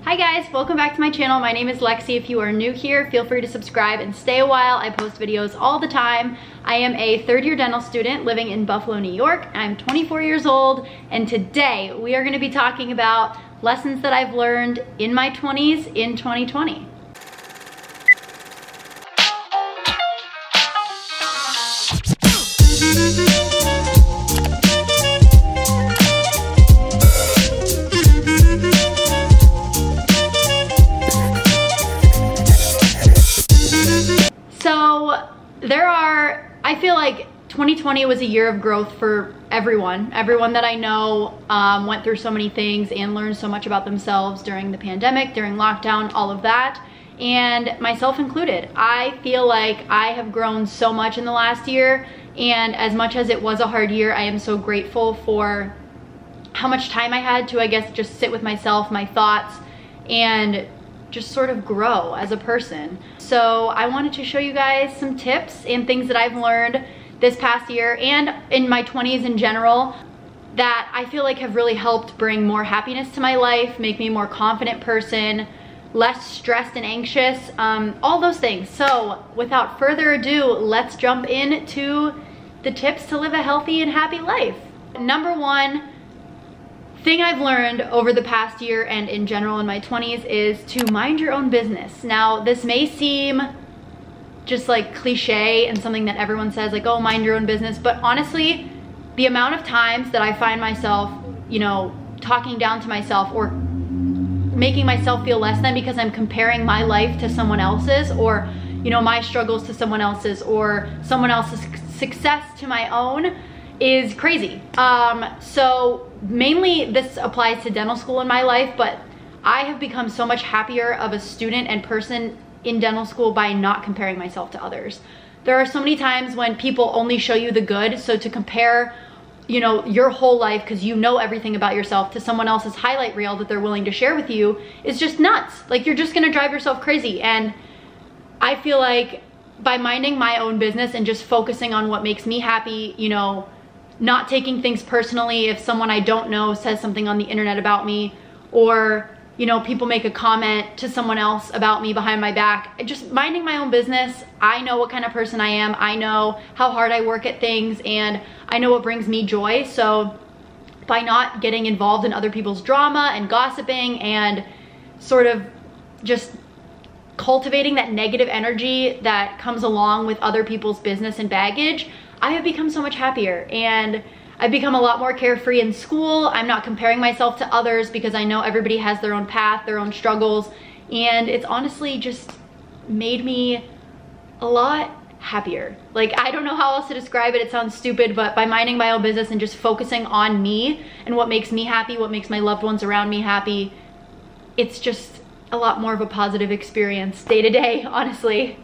Hi guys, welcome back to my channel. My name is Lexi. If you are new here, feel free to subscribe and stay a while. I post videos all the time. I am a third-year dental student living in Buffalo, New York. I'm 24 years old, and today we are going to be talking about lessons that I've learned in my 20s in 2020. I feel like 2020 was a year of growth for everyone. Everyone that I know went through so many things and learned so much about themselves during the pandemic, during lockdown, all of that, and myself included. I feel like I have grown so much in the last year, and as much as it was a hard year, I am so grateful for how much time I had to, I guess, just sit with myself, my thoughts, and just sort of grow as a person. So I wanted to show you guys some tips and things that I've learned this past year and in my 20s in general that I feel like have really helped bring more happiness to my life, make me a more confident person, less stressed and anxious, all those things. So without further ado, let's jump into the tips to live a healthy and happy life. Number one thing I've learned over the past year and in general in my 20s is to mind your own business. Now, this may seem just like cliche and something that everyone says, like, oh, mind your own business, but honestly, the amount of times that I find myself, you know, talking down to myself or making myself feel less than because I'm comparing my life to someone else's, or, you know, my struggles to someone else's, or someone else's success to my own, is crazy. So mainly this applies to dental school in my life, but I have become so much happier of a student and person in dental school by not comparing myself to others. There are so many times when people only show you the good, so to compare, you know, your whole life, because you know everything about yourself, to someone else's highlight reel that they're willing to share with you is just nuts. Like, you're just gonna drive yourself crazy. And I feel like by minding my own business and just focusing on what makes me happy, you know, not taking things personally if someone I don't know says something on the internet about me, or, you know, people make a comment to someone else about me behind my back. Just minding my own business. I know what kind of person I am. I know how hard I work at things, and I know what brings me joy. So by not getting involved in other people's drama and gossiping and sort of just cultivating that negative energy that comes along with other people's business and baggage, I have become so much happier, and I've become a lot more carefree in school. I'm not comparing myself to others because I know everybody has their own path, their own struggles, and it's honestly just made me a lot happier. Like, I don't know how else to describe it. It sounds stupid, but by minding my own business and just focusing on me and what makes me happy, what makes my loved ones around me happy, it's just a lot more of a positive experience day to day, honestly.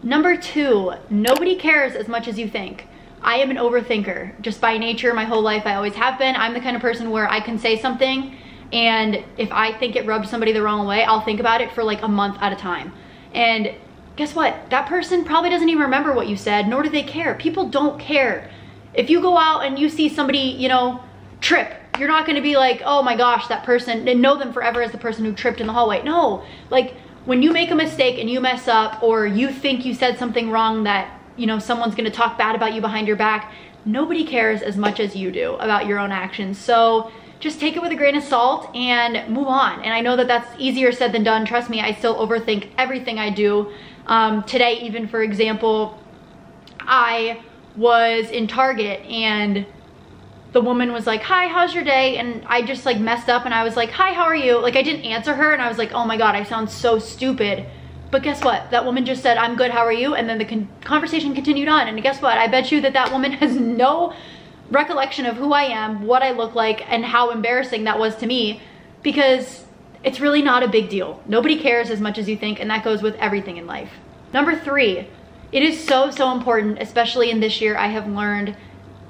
Number two, nobody cares as much as you think. I am an overthinker. Just by nature, my whole life I always have been. I'm the kind of person where I can say something, and if I think it rubs somebody the wrong way, I'll think about it for like a month at a time. And guess what? That person probably doesn't even remember what you said, nor do they care. People don't care. If you go out and you see somebody, you know, trip, you're not gonna be like, oh my gosh, that person, and know them forever as the person who tripped in the hallway. No, like, when you make a mistake and you mess up, or you think you said something wrong that, you know, someone's gonna talk bad about you behind your back, nobody cares as much as you do about your own actions. So just take it with a grain of salt and move on. And I know that that's easier said than done. Trust me, I still overthink everything I do. Today, even, for example, I was in Target and the woman was like, hi, how's your day? And I just like messed up and I was like, hi, how are you? Like, I didn't answer her, and I was like, oh my God, I sound so stupid. But guess what? That woman just said, I'm good, how are you? And then the conversation continued on. And guess what? I bet you that that woman has no recollection of who I am, what I look like, and how embarrassing that was to me, because it's really not a big deal. Nobody cares as much as you think, and that goes with everything in life. Number three, it is so important, especially in this year, I have learned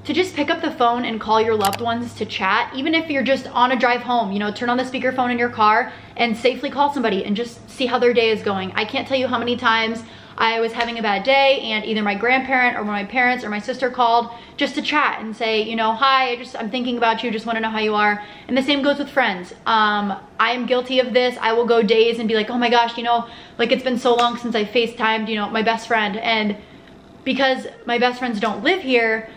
to just pick up the phone and call your loved ones to chat. Even if you're just on a drive home, you know, turn on the speakerphone in your car and safely call somebody and just see how their day is going. I can't tell you how many times I was having a bad day and either my grandparent or my parents or my sister called just to chat and say, you know, hi, I'm thinking about you, just want to know how you are. And the same goes with friends. I am guilty of this. I will go days and be like, oh my gosh, you know, like it's been so long since I FaceTimed, you know, my best friend. And because my best friends don't live here,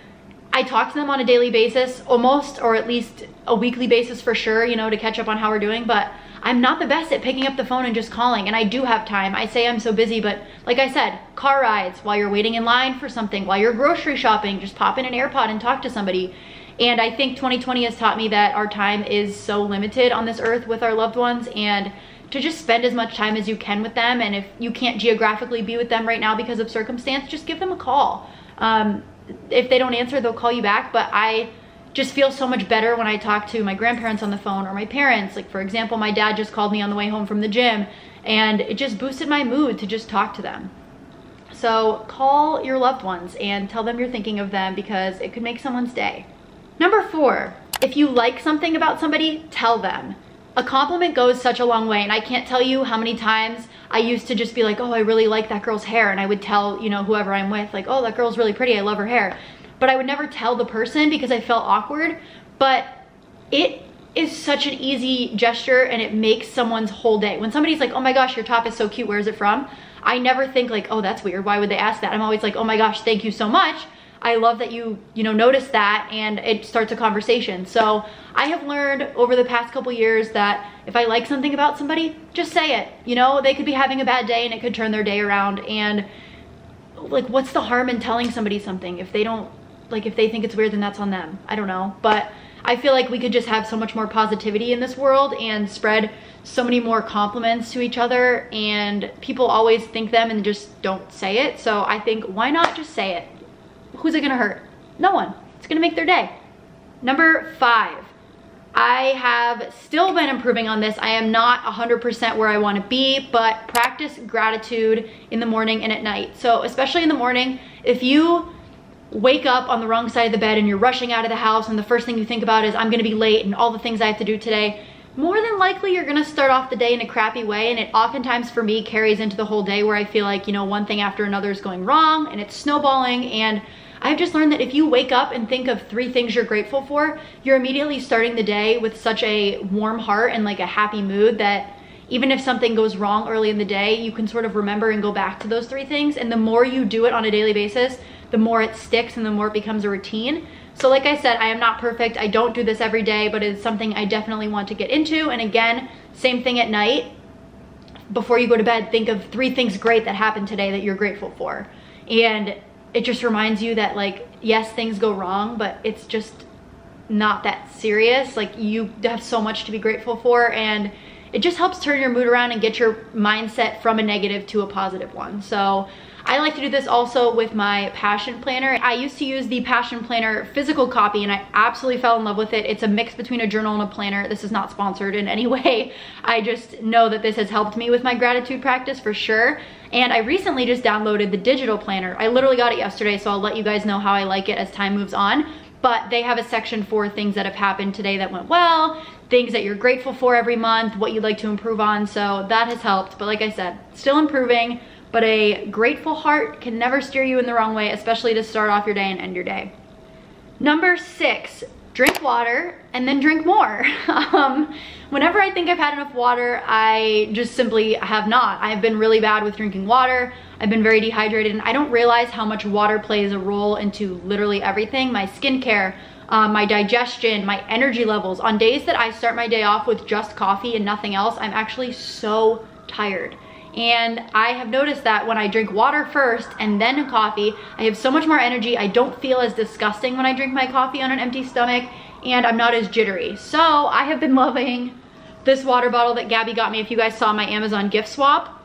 I talk to them on a daily basis almost, or at least a weekly basis for sure, you know, to catch up on how we're doing. But I'm not the best at picking up the phone and just calling, and I do have time. I say I'm so busy, but like I said, car rides, while you're waiting in line for something, while you're grocery shopping, just pop in an AirPod and talk to somebody. And I think 2020 has taught me that our time is so limited on this earth with our loved ones, and to just spend as much time as you can with them. And if you can't geographically be with them right now because of circumstance, just give them a call. If they don't answer, they'll call you back. But I just feel so much better when I talk to my grandparents on the phone or my parents. Like for example, my dad just called me on the way home from the gym, and it just boosted my mood to just talk to them. So call your loved ones and tell them you're thinking of them, because it could make someone's day. Number 4, if you like something about somebody, tell them. A compliment goes such a long way, and I can't tell you how many times I used to just be like, oh, I really like that girl's hair, and I would tell, you know, whoever I'm with, like, oh, that girl's really pretty, I love her hair. But I would never tell the person because I felt awkward. But it is such an easy gesture, and it makes someone's whole day. When somebody's like, oh my gosh, your top is so cute, where is it from? I never think like, oh, that's weird, why would they ask that? I'm always like, oh my gosh, thank you so much. I love that you noticed that, and it starts a conversation. So I have learned over the past couple years that if I like something about somebody, just say it. You know, they could be having a bad day and it could turn their day around. And like, what's the harm in telling somebody something? If they don't, like, if they think it's weird, then that's on them. I don't know. But I feel like we could just have so much more positivity in this world and spread so many more compliments to each other. And people always think them and just don't say it. So I think, why not just say it? Who's it gonna hurt? No one. It's gonna make their day. Number 5, I have still been improving on this. I am not 100% where I wanna be, but practice gratitude in the morning and at night. So especially in the morning, if you wake up on the wrong side of the bed and you're rushing out of the house and the first thing you think about is, I'm gonna be late and all the things I have to do today, more than likely you're gonna start off the day in a crappy way. And it oftentimes for me carries into the whole day, where I feel like, you know, one thing after another is going wrong and it's snowballing. And I've just learned that if you wake up and think of 3 things you're grateful for, you're immediately starting the day with such a warm heart and like a happy mood that even if something goes wrong early in the day, you can sort of remember and go back to those 3 things. And the more you do it on a daily basis, the more it sticks and the more it becomes a routine. So like I said, I am not perfect. I don't do this every day, but it's something I definitely want to get into. And again, same thing at night. Before you go to bed, think of 3 things great that happened today that you're grateful for. And it just reminds you that, like, yes, things go wrong, but it's just not that serious. Like, you have so much to be grateful for, and it just helps turn your mood around and get your mindset from a negative to a positive one. So I like to do this also with my passion planner. I used to use the passion planner physical copy, and I absolutely fell in love with it. It's a mix between a journal and a planner. This is not sponsored in any way. I just know that this has helped me with my gratitude practice for sure. And I recently just downloaded the digital planner. I literally got it yesterday, so I'll let you guys know how I like it as time moves on. But they have a section for things that have happened today that went well, things that you're grateful for every month, what you'd like to improve on. So that has helped. But like I said, still improving. But a grateful heart can never steer you in the wrong way, especially to start off your day and end your day. Number 6, drink water and then drink more. Whenever I think I've had enough water, I just simply have not. I've been really bad with drinking water. I've been very dehydrated, and I don't realize how much water plays a role into literally everything. My skincare, my digestion, my energy levels. On days that I start my day off with just coffee and nothing else, I'm actually so tired. And I have noticed that when I drink water first and then coffee, I have so much more energy. I don't feel as disgusting when I drink my coffee on an empty stomach, and I'm not as jittery. So I have been loving this water bottle that Gabby got me. If you guys saw my Amazon gift swap,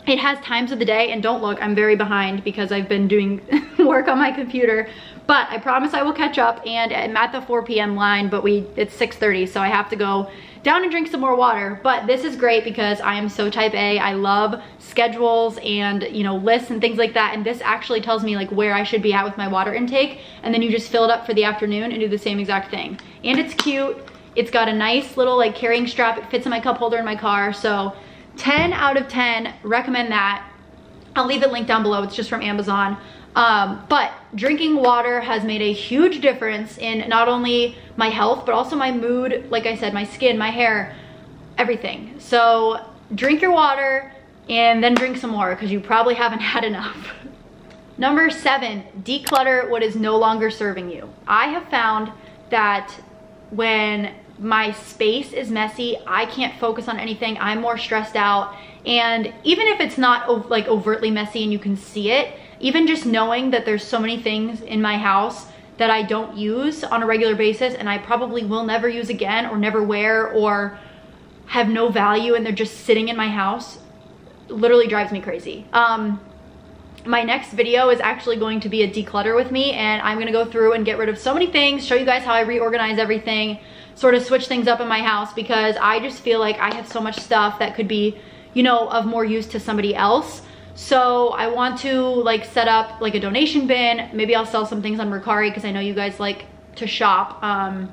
it has times of the day, and don't look, I'm very behind because I've been doing work on my computer, but I promise I will catch up. And I'm at the 4 p.m. line, but it's 6:30, so I have to go down and drink some more water. But this is great because I am so type A. I love schedules and, you know, lists and things like that. And this actually tells me like where I should be at with my water intake. And then you just fill it up for the afternoon and do the same exact thing. And it's cute. It's got a nice little like carrying strap. It fits in my cup holder in my car. So 10 out of 10, recommend that. I'll leave it linked down below. It's just from Amazon. But drinking water has made a huge difference in not only my health, but also my mood, like I said, my skin, my hair, everything. So drink your water and then drink some more because you probably haven't had enough. Number 7, declutter what is no longer serving you. I have found that when my space is messy, I can't focus on anything. I'm more stressed out. And even if it's not like overtly messy and you can see it, even just knowing that there's so many things in my house that I don't use on a regular basis and I probably will never use again or never wear or have no value and they're just sitting in my house, literally drives me crazy. My next video is actually going to be a declutter with me, and I'm gonna go through and get rid of so many things, show you guys how I reorganize everything, sort of switch things up in my house, because I just feel like I have so much stuff that could be, you know, of more use to somebody else. So I want to like set up like a donation bin. Maybe I'll sell some things on Mercari because I know you guys like to shop. And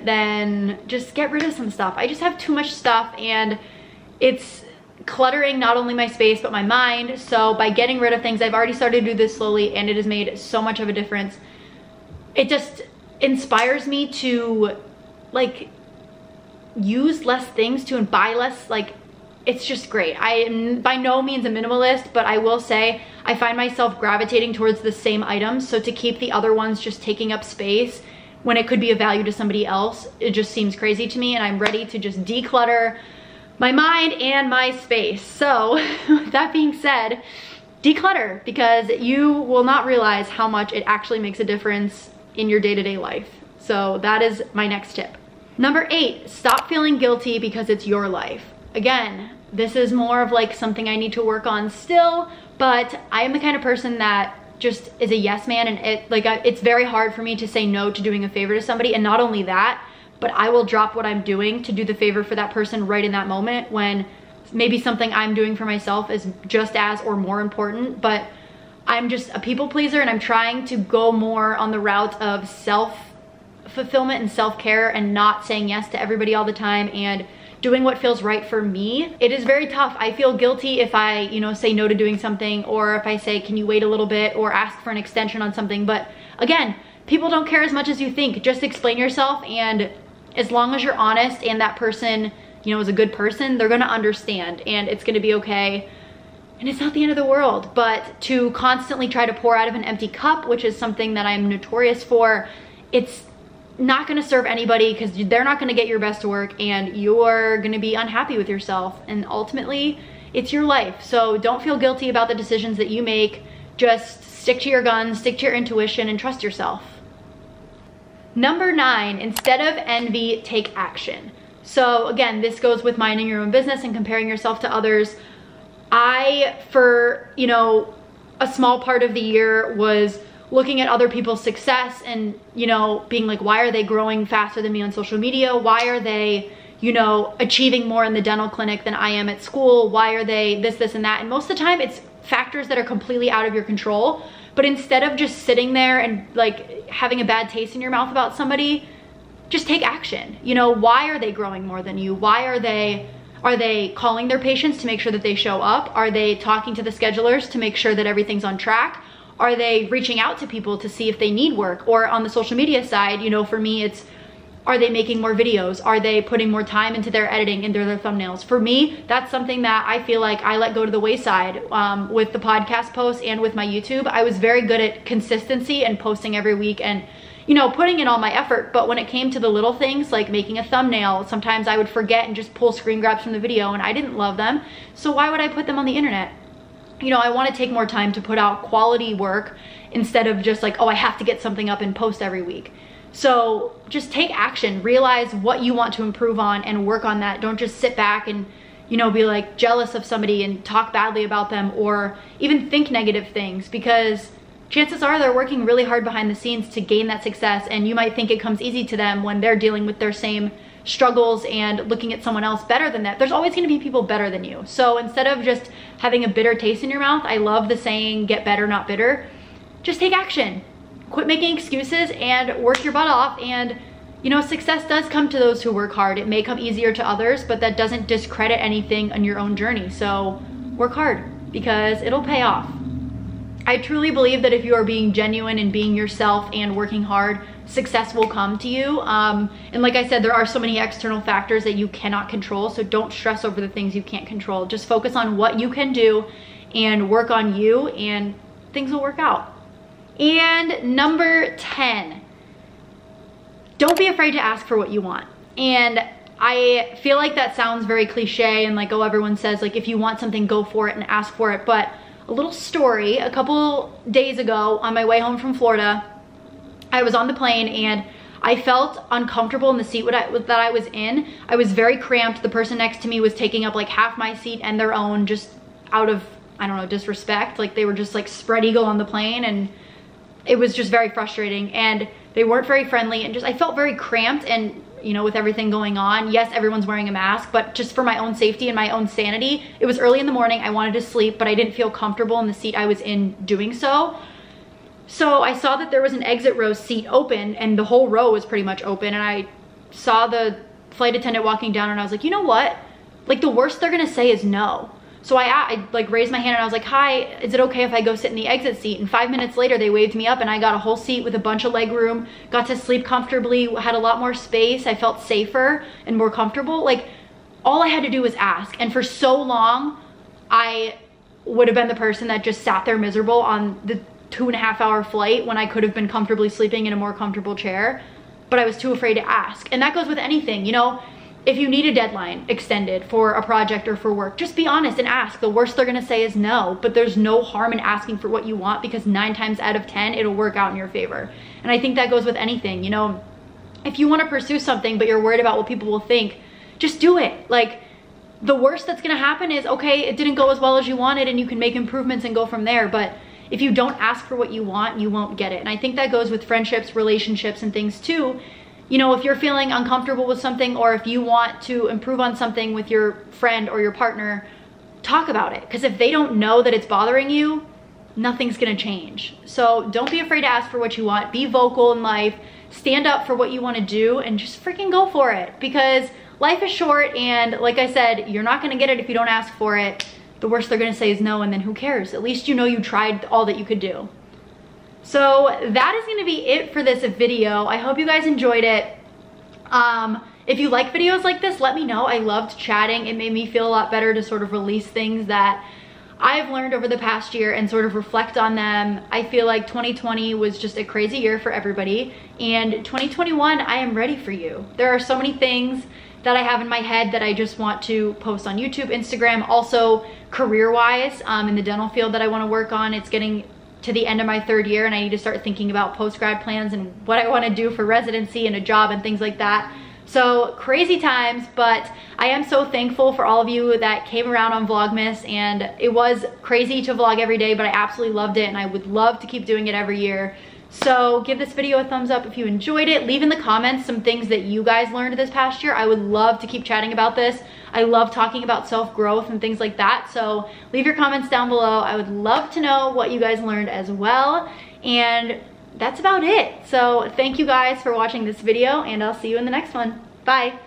then just get rid of some stuff. I just have too much stuff and it's cluttering not only my space but my mind. So by getting rid of things, I've already started to do this slowly and it has made so much of a difference. It just inspires me to like use less things to and buy less. Like, it's just great. I am by no means a minimalist, but I will say I find myself gravitating towards the same items. So to keep the other ones just taking up space when it could be of value to somebody else, it just seems crazy to me, and I'm ready to just declutter my mind and my space. So with that being said, declutter, because you will not realize how much it actually makes a difference in your day-to-day life. So that is my next tip. Number 8, stop feeling guilty because it's your life. Again, this is more of like something I need to work on still, but I am the kind of person that just is a yes man, and it's very hard for me to say no to doing a favor to somebody. And not only that, but I will drop what I'm doing to do the favor for that person right in that moment when maybe something I'm doing for myself is just as or more important. But I'm just a people pleaser, and I'm trying to go more on the route of self-fulfillment and self-care and not saying yes to everybody all the time and doing what feels right for me. It is very tough. I feel guilty if I, you know, say no to doing something, or if I say, can you wait a little bit, or ask for an extension on something. But again, people don't care as much as you think. Just explain yourself, and as long as you're honest and that person, you know, is a good person, they're gonna understand and it's gonna be okay. And it's not the end of the world. But to constantly try to pour out of an empty cup, which is something that I'm notorious for, it's not gonna serve anybody, because they're not gonna get your best work and you're gonna be unhappy with yourself. And ultimately, it's your life. So don't feel guilty about the decisions that you make. Just stick to your guns, stick to your intuition, and trust yourself. Number 9, instead of envy, take action. So again, this goes with minding your own business and comparing yourself to others. I, for, you know, a small part of the year was looking at other people's success and, you know, being like, why are they growing faster than me on social media? Why are they, you know, achieving more in the dental clinic than I am at school? Why are they this, and that? And most of the time it's factors that are completely out of your control. But instead of just sitting there and like having a bad taste in your mouth about somebody, just take action. You know, why are they growing more than you? Why are they calling their patients to make sure that they show up? Are they talking to the schedulers to make sure that everything's on track? Are they reaching out to people to see if they need work? Or on the social media side, you know, for me, it's, are they making more videos? Are they putting more time into their editing, into their thumbnails? For me, that's something that I feel like I let go to the wayside with the podcast posts and with my YouTube. I was very good at consistency and posting every week and, you know, putting in all my effort. But when it came to the little things like making a thumbnail, sometimes I would forget and just pull screen grabs from the video, and I didn't love them. So why would I put them on the internet? You know, I want to take more time to put out quality work instead of just like, oh, I have to get something up and post every week. So just take action, realize what you want to improve on and work on that. Don't just sit back and, you know, be like jealous of somebody and talk badly about them, or even think negative things, because chances are they're working really hard behind the scenes to gain that success, and you might think it comes easy to them when they're dealing with their same struggles and looking at someone else better than that. There's always gonna be people better than you. So instead of just having a bitter taste in your mouth, I love the saying, get better, not bitter. Just take action. Quit making excuses and work your butt off. And, you know, success does come to those who work hard. It may come easier to others, but that doesn't discredit anything on your own journey. So work hard. because it'll pay off. I truly believe that if you are being genuine and being yourself and working hard, success will come to you. And like I said, there are so many external factors that you cannot control, so don't stress over the things you can't control. Just focus on what you can do and work on you, and things will work out. And number 10, don't be afraid to ask for what you want. And I feel like that sounds very cliche and like, oh, everyone says like, if you want something, go for it and ask for it. But a little story, a couple days ago on my way home from Florida, I was on the plane and I felt uncomfortable in the seat that I was in. I was very cramped. The person next to me was taking up like half my seat and their own, just out of, I don't know, disrespect. Like they were just like spread eagle on the plane, and it was just very frustrating, and they weren't very friendly, and just I felt very cramped. And you know, with everything going on, yes, everyone's wearing a mask, but just for my own safety and my own sanity, it was early in the morning, I wanted to sleep, but I didn't feel comfortable in the seat I was in doing so. So I saw that there was an exit row seat open, and the whole row was pretty much open, and I saw the flight attendant walking down, and I was like, you know what? Like, the worst they're gonna say is no. So I like raised my hand and I was like, hi, is it okay if I go sit in the exit seat? And 5 minutes later, they waved me up and I got a whole seat with a bunch of leg room, got to sleep comfortably, had a lot more space. I felt safer and more comfortable. Like, all I had to do was ask. And for so long, I would have been the person that just sat there miserable on the 2.5-hour flight when I could have been comfortably sleeping in a more comfortable chair, but I was too afraid to ask. And that goes with anything, you know? If you need a deadline extended for a project or for work, just be honest and ask. The worst they're gonna say is no, but there's no harm in asking for what you want, because 9 times out of 10, it'll work out in your favor. And I think that goes with anything, you know? If you wanna pursue something, but you're worried about what people will think, just do it. Like, the worst that's gonna happen is, okay, it didn't go as well as you wanted, and you can make improvements and go from there. But if you don't ask for what you want, you won't get it. And I think that goes with friendships, relationships, and things too. You know, if you're feeling uncomfortable with something, or if you want to improve on something with your friend or your partner, talk about it. Because if they don't know that it's bothering you, nothing's gonna change. So don't be afraid to ask for what you want. Be vocal in life. Stand up for what you wanna do, and just freaking go for it. Because life is short, and like I said, you're not gonna get it if you don't ask for it. The worst they're gonna say is no, and then who cares? At least you know you tried all that you could do. So that is gonna be it for this video. I hope you guys enjoyed it. If you like videos like this, let me know. I loved chatting. It made me feel a lot better to sort of release things that I've learned over the past year and sort of reflect on them. I feel like 2020 was just a crazy year for everybody, and 2021, I am ready for you. There are so many things that I have in my head that I just want to post on YouTube, Instagram, also career-wise, in the dental field that I wanna work on. It's getting to the end of my 3rd year, and I need to start thinking about post-grad plans and what I want to do for residency and a job and things like that. So crazy times, but I am so thankful for all of you that came around on Vlogmas, and it was crazy to vlog every day, but I absolutely loved it, and I would love to keep doing it every year. So give this video a thumbs up if you enjoyed it. Leave in the comments some things that you guys learned this past year. I would love to keep chatting about this. I love talking about self-growth and things like that. So leave your comments down below. I would love to know what you guys learned as well. And that's about it. So thank you guys for watching this video, and I'll see you in the next one. Bye.